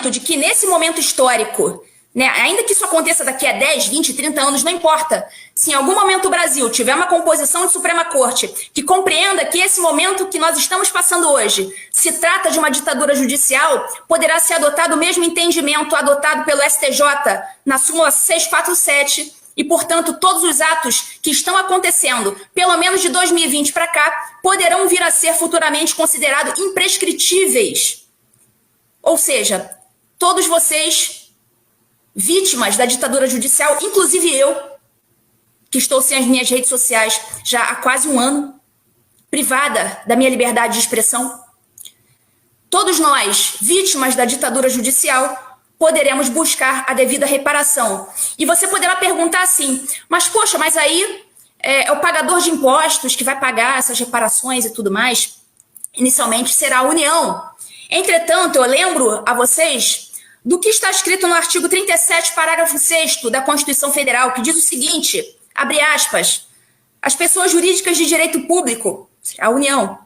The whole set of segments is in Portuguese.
entendimento de que nesse momento histórico, né, ainda que isso aconteça daqui a 10, 20, 30 anos, não importa. Se em algum momento o Brasil tiver uma composição de Suprema Corte que compreenda que esse momento que nós estamos passando hoje se trata de uma ditadura judicial, poderá ser adotado o mesmo entendimento adotado pelo STJ na súmula 647 e, portanto, todos os atos que estão acontecendo, pelo menos de 2020 para cá, poderão vir a ser futuramente considerados imprescritíveis. Ou seja, todos vocês vítimas da ditadura judicial, inclusive eu, que estou sem as minhas redes sociais já há quase um ano, privada da minha liberdade de expressão. Todos nós, vítimas da ditadura judicial, poderemos buscar a devida reparação. E você poderá perguntar assim, mas poxa, mas aí é o pagador de impostos que vai pagar essas reparações e tudo mais. Inicialmente será a União. Entretanto, eu lembro a vocês do que está escrito no artigo 37, parágrafo 6º da Constituição Federal, que diz o seguinte, abre aspas, as pessoas jurídicas de direito público, a União,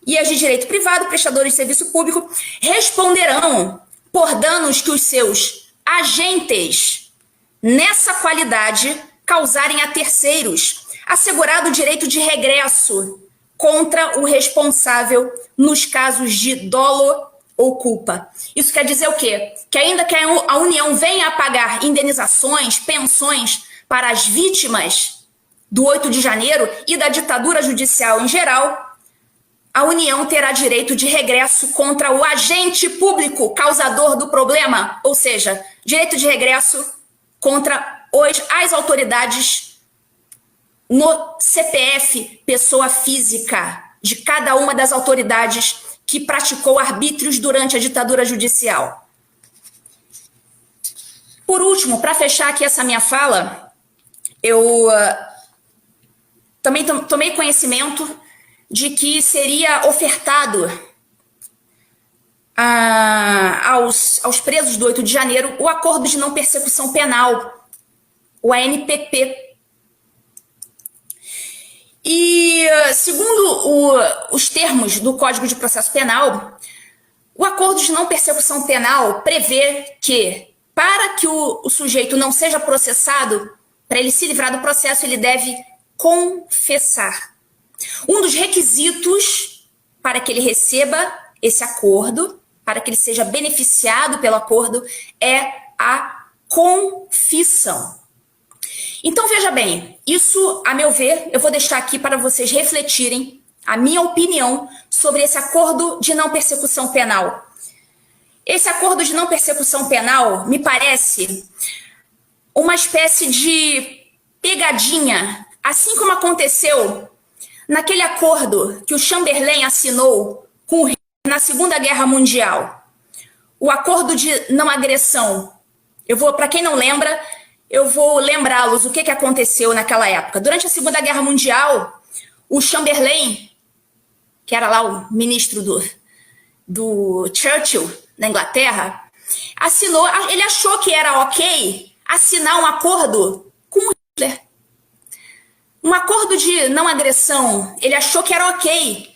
e as de direito privado, prestadores de serviço público, responderão por danos que os seus agentes, nessa qualidade, causarem a terceiros, assegurado o direito de regresso contra o responsável nos casos de dolo ou culpa. Isso quer dizer o quê? Que ainda que a União venha a pagar indenizações, pensões para as vítimas do 8 de janeiro e da ditadura judicial em geral, a União terá direito de regresso contra o agente público causador do problema, ou seja, direito de regresso contra as autoridades no CPF, pessoa física, de cada uma das autoridades que praticou arbítrios durante a ditadura judicial. Por último, para fechar aqui essa minha fala, eu também tomei conhecimento de que seria ofertado aos presos do 8 de janeiro o Acordo de Não Persecução Penal, o ANPP. E, segundo os termos do Código de Processo Penal, o Acordo de Não Persecução Penal prevê que, para que o sujeito não seja processado, para ele se livrar do processo, ele deve confessar. Um dos requisitos para que ele receba esse acordo, para que ele seja beneficiado pelo acordo, é a confissão. Então, veja bem, isso, a meu ver, eu vou deixar aqui para vocês refletirem a minha opinião sobre esse acordo de não persecução penal. Esse acordo de não persecução penal me parece uma espécie de pegadinha, assim como aconteceu naquele acordo que o Chamberlain assinou com o Hitler na Segunda Guerra Mundial. O acordo de não agressão. Para quem não lembra, eu vou lembrá-los o que aconteceu naquela época. Durante a Segunda Guerra Mundial, o Chamberlain, que era lá o ministro do Churchill, na Inglaterra, ele achou que era ok assinar um acordo com o Hitler. Um acordo de não agressão. Ele achou que era ok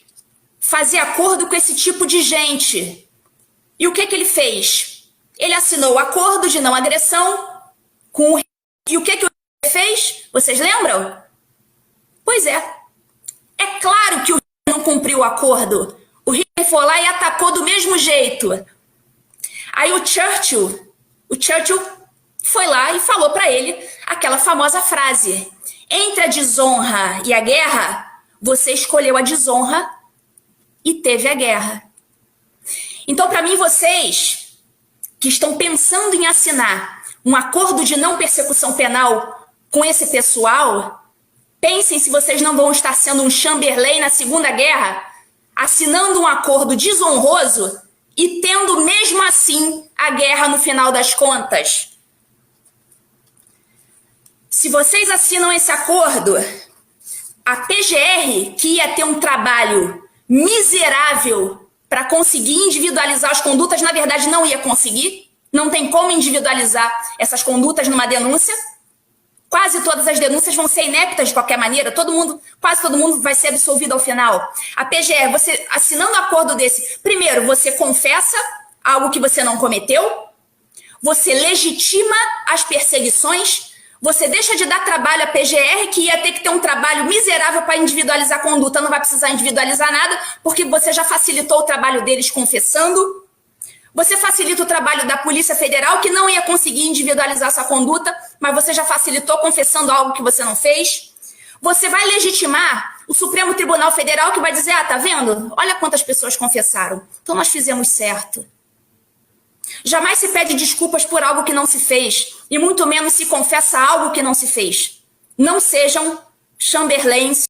fazer acordo com esse tipo de gente. E o que ele fez? Ele assinou o acordo de não agressão com o Hitler. E o que o Hitler fez? Vocês lembram? Pois é. É claro que o Hitler não cumpriu o acordo. O Hitler foi lá e atacou do mesmo jeito. Aí o Churchill foi lá e falou para ele aquela famosa frase: entre a desonra e a guerra, você escolheu a desonra e teve a guerra. Então, para mim, vocês que estão pensando em assinar um acordo de não persecução penal com esse pessoal, pensem se vocês não vão estar sendo um Chamberlain na Segunda Guerra, assinando um acordo desonroso e tendo mesmo assim a guerra no final das contas. Se vocês assinam esse acordo, a PGR, que ia ter um trabalho miserável para conseguir individualizar as condutas, na verdade não ia conseguir. Não tem como individualizar essas condutas numa denúncia. Quase todas as denúncias vão ser ineptas de qualquer maneira. Quase todo mundo vai ser absolvido ao final. A PGR, você assinando um acordo desse, primeiro, você confessa algo que você não cometeu, você legitima as perseguições, você deixa de dar trabalho à PGR, que ia ter que ter um trabalho miserável para individualizar a conduta, não vai precisar individualizar nada, porque você já facilitou o trabalho deles confessando. Você facilita o trabalho da Polícia Federal, que não ia conseguir individualizar sua conduta, mas você já facilitou confessando algo que você não fez. Você vai legitimar o Supremo Tribunal Federal, que vai dizer, tá vendo? Olha quantas pessoas confessaram. Então nós fizemos certo. Jamais se pede desculpas por algo que não se fez, e muito menos se confessa algo que não se fez. Não sejam Chamberlains